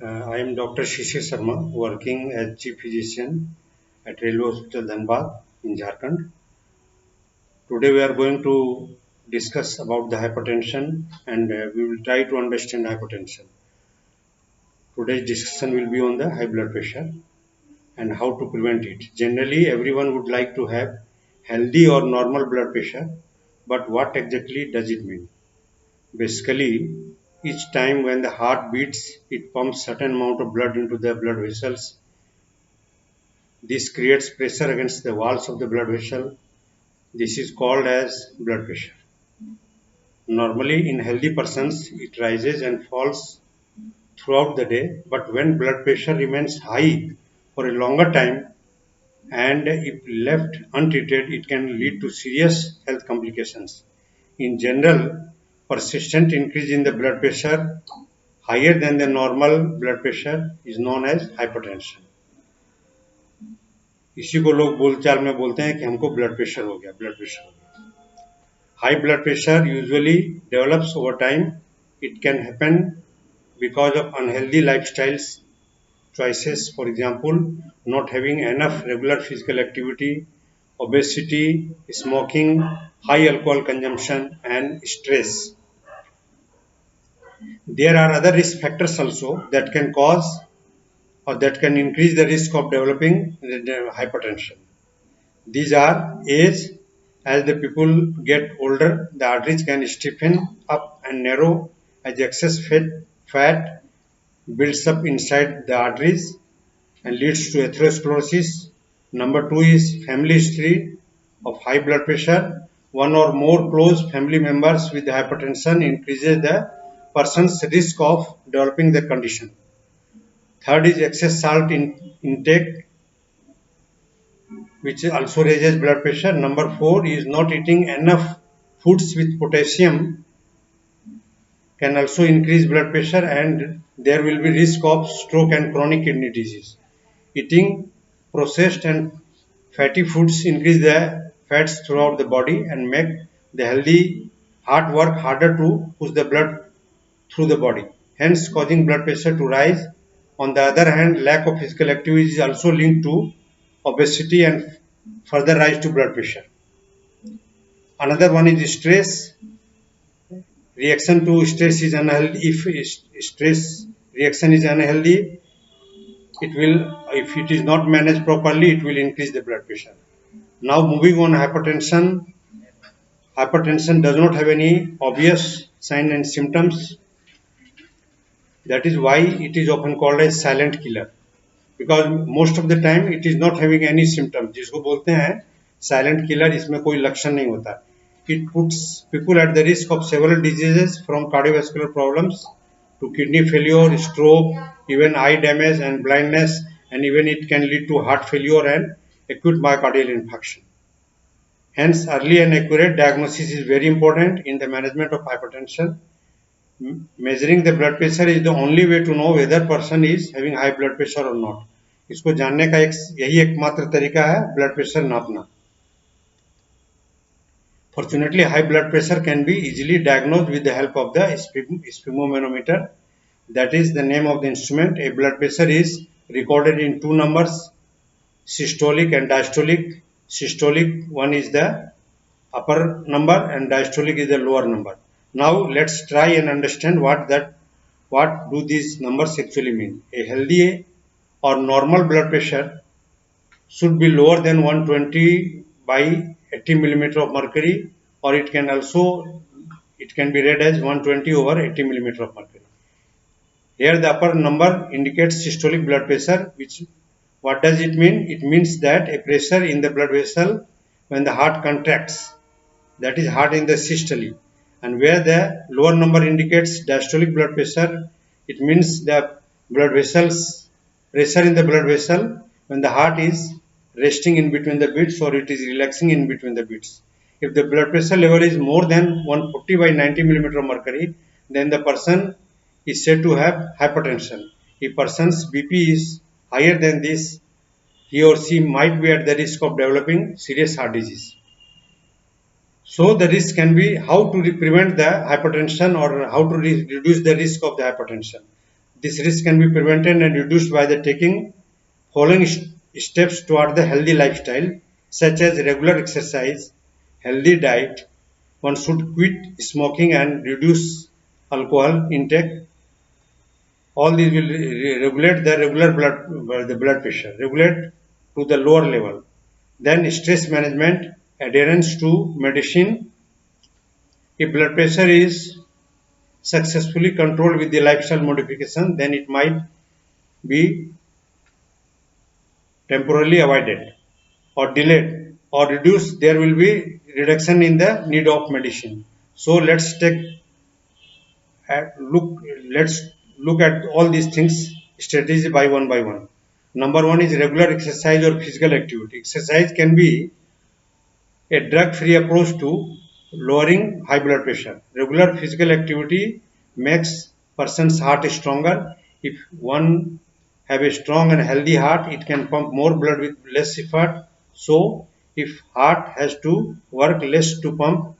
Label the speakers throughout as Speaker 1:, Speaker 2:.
Speaker 1: I am Dr. Shishir Sharma, working as Chief Physician at Railway Hospital Dhanbad in Jharkhand. Today we are going to discuss about the hypertension and we will try to understand hypertension. Today's discussion will be on the high blood pressure and how to prevent it. Generally, everyone would like to have healthy or normal blood pressure, but what exactly does it mean? Basically, each time when the heart beats, it pumps certain amount of blood into the blood vessels. This creates pressure against the walls of the blood vessel. This is called as blood pressure. Normally, in healthy persons, it rises and falls throughout the day, but when blood pressure remains high for a longer time and if left untreated, it can lead to serious health complications. In general, persistent increase in the blood pressure higher than the normal blood pressure is known as hypertension. इसी को लोग बोलचाल में बोलते हैं कि हमको blood pressure हो गया, ब्लड प्रेशर हो गया. High blood pressure usually develops over time. It can happen because of unhealthy lifestyles choices, for example, not having enough regular physical activity, obesity, smoking, high alcohol consumption, and stress. There are other risk factors also that can cause or that can increase the risk of developing hypertension. These are age. As the people get older, the arteries can stiffen up and narrow as excess fat builds up inside the arteries and leads to atherosclerosis. Number 2 is family history of high blood pressure. One or more close family members with hypertension increases the person's risk of developing the condition. Third is excess salt intake, which also raises blood pressure. Number 4 is not eating enough foods with potassium can also increase blood pressure, and there will be risk of stroke and chronic kidney disease. Eating processed and fatty foods increase the fats throughout the body and make the healthy heart work harder to push the blood through the body, hence causing blood pressure to rise. On the other hand, lack of physical activity is also linked to obesity and further rise to blood pressure. Another one is stress. Reaction to stress is unhealthy. If stress reaction is unhealthy, if it is not managed properly, it will increase the blood pressure. Now moving on, hypertension. Hypertension does not have any obvious signs and symptoms. That is why it is often called as silent killer, because most of the time it is not having any symptoms. जिसको बोलते हैं silent killer, इसमें कोई लक्षण नहीं होता. It puts people at the risk of several diseases from cardiovascular problems to kidney failure, stroke, even eye damage and blindness, and even it can lead to heart failure and acute myocardial infarction. Hence, early and accurate diagnosis is very important in the management of hypertension. Measuring the blood pressure is the only way to know whether person is having high blood pressure or not. इसको जानने का यही एकमात्र तरीका है blood pressure नापना. Fortunately, high blood pressure can be easily diagnosed with the help of the sphygmomanometer. That is the name of the instrument. A blood pressure is recorded in two numbers, systolic and diastolic. Systolic one is the upper number and diastolic is the lower number. Now let's try and understand what do these numbers actually mean. A healthy or normal blood pressure should be lower than 120 by 80 millimeter of mercury, or it can be read as 120 over 80 millimeter of mercury. Here the upper number indicates systolic blood pressure. What does it mean? It means that a pressure in the blood vessel when the heart contracts, that is heart in the systole. And where the lower number indicates diastolic blood pressure, it means the blood vessels pressure in the blood vessel when the heart is resting in between the beats or it is relaxing in between the beats. If the blood pressure level is more than 140 by 90 millimeter of mercury, then the person is said to have hypertension. If person's BP is higher than this, he or she might be at the risk of developing serious heart disease. So the risk can be how to prevent the hypertension or how to reduce the risk of the hypertension. This risk can be prevented and reduced by the taking following steps toward the healthy lifestyle, such as regular exercise, healthy diet. One should quit smoking and reduce alcohol intake. All these will regulate the blood pressure, regulate to the lower level. Then stress management, adherence to medicine. If blood pressure is successfully controlled with the lifestyle modification, then it might be temporarily avoided or delayed or reduced. There will be reduction in the need of medicine. So let's look at all these things strategy by one. Number one is regular exercise or physical activity. Exercise can be a drug-free approach to lowering high blood pressure. Regular physical activity makes person's heart stronger. If one have a strong and healthy heart, it can pump more blood with less effort. So, if heart has to work less to pump,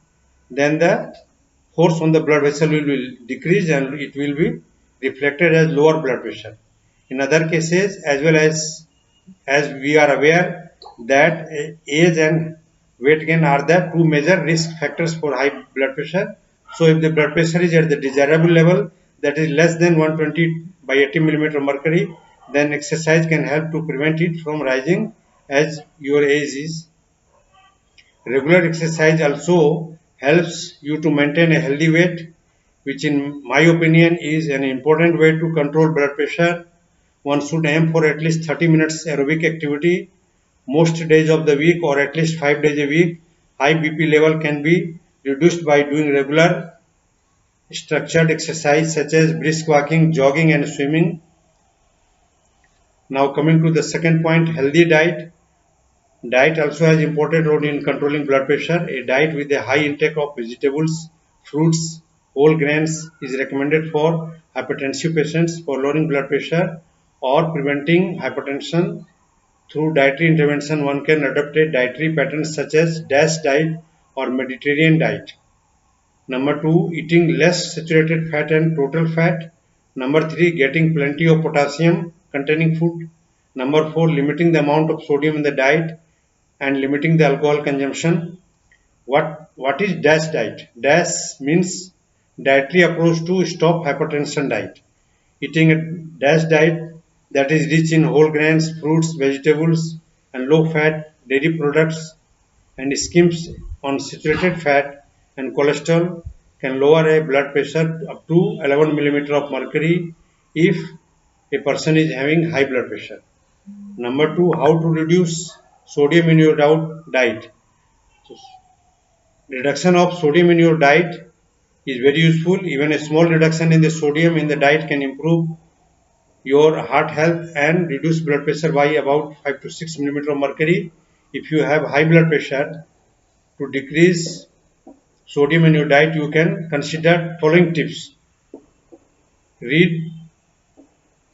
Speaker 1: then the force on the blood vessel will decrease and it will be reflected as lower blood pressure. In other cases, as we are aware that age and weight gain are the two major risk factors for high blood pressure. So if the blood pressure is at the desirable level, that is less than 120 by 80 millimeter mercury, then exercise can help to prevent it from rising as your age is. Regular exercise also helps you to maintain a healthy weight, which in my opinion is an important way to control blood pressure. One should aim for at least 30 minutes aerobic activity most days of the week or at least 5 days a week. High BP level can be reduced by doing regular structured exercise such as brisk walking, jogging and swimming. Now coming to the second point, healthy diet. Diet also has important role in controlling blood pressure. A diet with a high intake of vegetables, fruits, whole grains is recommended for hypertensive patients for lowering blood pressure or preventing hypertension. Through dietary intervention, one can adopt a dietary patterns such as DASH diet or Mediterranean diet. Number 2, eating less saturated fat and total fat. Number 3, getting plenty of potassium containing food. Number 4, limiting the amount of sodium in the diet and limiting the alcohol consumption. What is DASH diet? DASH means dietary approach to stop hypertension diet. Eating a DASH diet that is rich in whole grains, fruits, vegetables and low fat dairy products and skims on saturated fat and cholesterol can lower a blood pressure up to 11 millimeter of mercury if a person is having high blood pressure. Number 2, how to reduce sodium in your diet. So, reduction of sodium in your diet is very useful. Even a small reduction in the sodium in the diet can improve your heart health and reduce blood pressure by about 5 to 6 millimeter of mercury. If you have high blood pressure, to decrease sodium in your diet, you can consider following tips. Read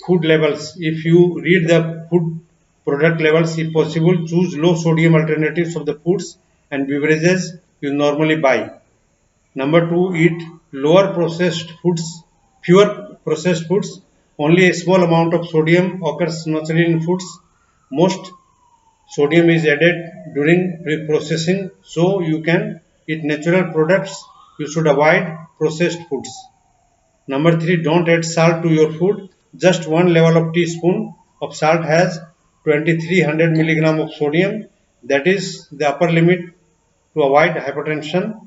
Speaker 1: food labels. If you read the food product labels, if possible, choose low sodium alternatives of the foods and beverages you normally buy. Number 2, eat fewer processed foods. Only a small amount of sodium occurs naturally in foods. Most sodium is added during processing, so you can eat natural products. You should avoid processed foods. Number 3, don't add salt to your food. Just one level of teaspoon of salt has 2300 milligram of sodium. That is the upper limit to avoid hypertension.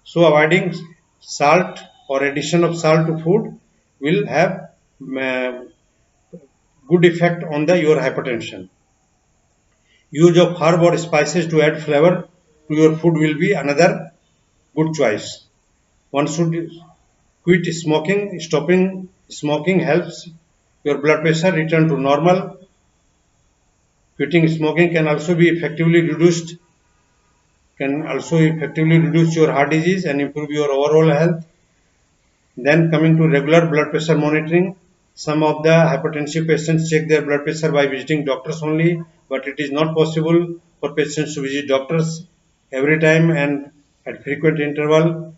Speaker 1: So avoiding salt or addition of salt to food will have good effect on your hypertension. Use of herb or spices to add flavor to your food will be another good choice. One should quit smoking. Stopping smoking helps your blood pressure return to normal. Quitting smoking can also reduce your heart disease and improve your overall health. Then coming to regular blood pressure monitoring. Some of the hypertensive patients check their blood pressure by visiting doctors only, but it is not possible for patients to visit doctors every time and at frequent interval.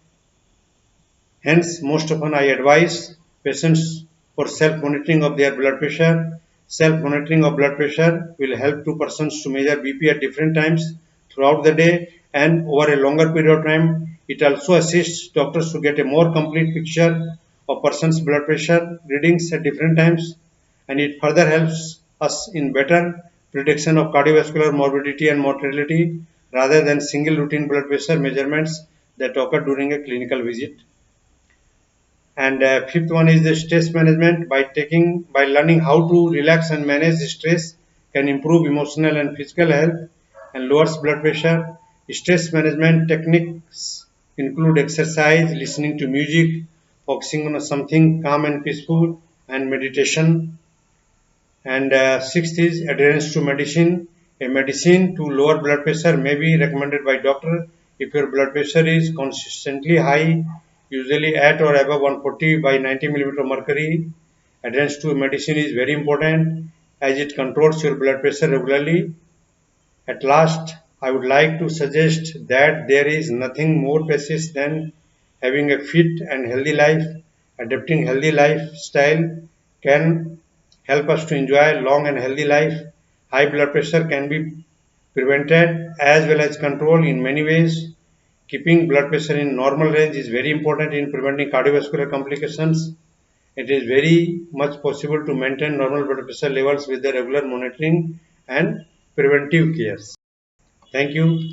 Speaker 1: Hence, most often I advise patients for self-monitoring of their blood pressure. Self-monitoring of blood pressure will help two persons to measure BP at different times throughout the day and over a longer period of time. It also assists doctors to get a more complete picture of person's blood pressure readings at different times, and it further helps us in better prediction of cardiovascular morbidity and mortality rather than single routine blood pressure measurements that occur during a clinical visit. And fifth one is the stress management. By learning how to relax and manage stress can improve emotional and physical health and lowers blood pressure. Stress management techniques include exercise, listening to music, focusing on something calm and peaceful, and meditation. And sixth is adherence to medicine. A medicine to lower blood pressure may be recommended by doctor if your blood pressure is consistently high, usually at or above 140 by 90 mm mercury. Adherence to medicine is very important as it controls your blood pressure regularly. At last, I would like to suggest that there is nothing more precious than having a fit and healthy life. Adopting healthy lifestyle can help us to enjoy a long and healthy life. High blood pressure can be prevented as well as controlled in many ways. Keeping blood pressure in normal range is very important in preventing cardiovascular complications. It is very much possible to maintain normal blood pressure levels with the regular monitoring and preventive cares. Thank you.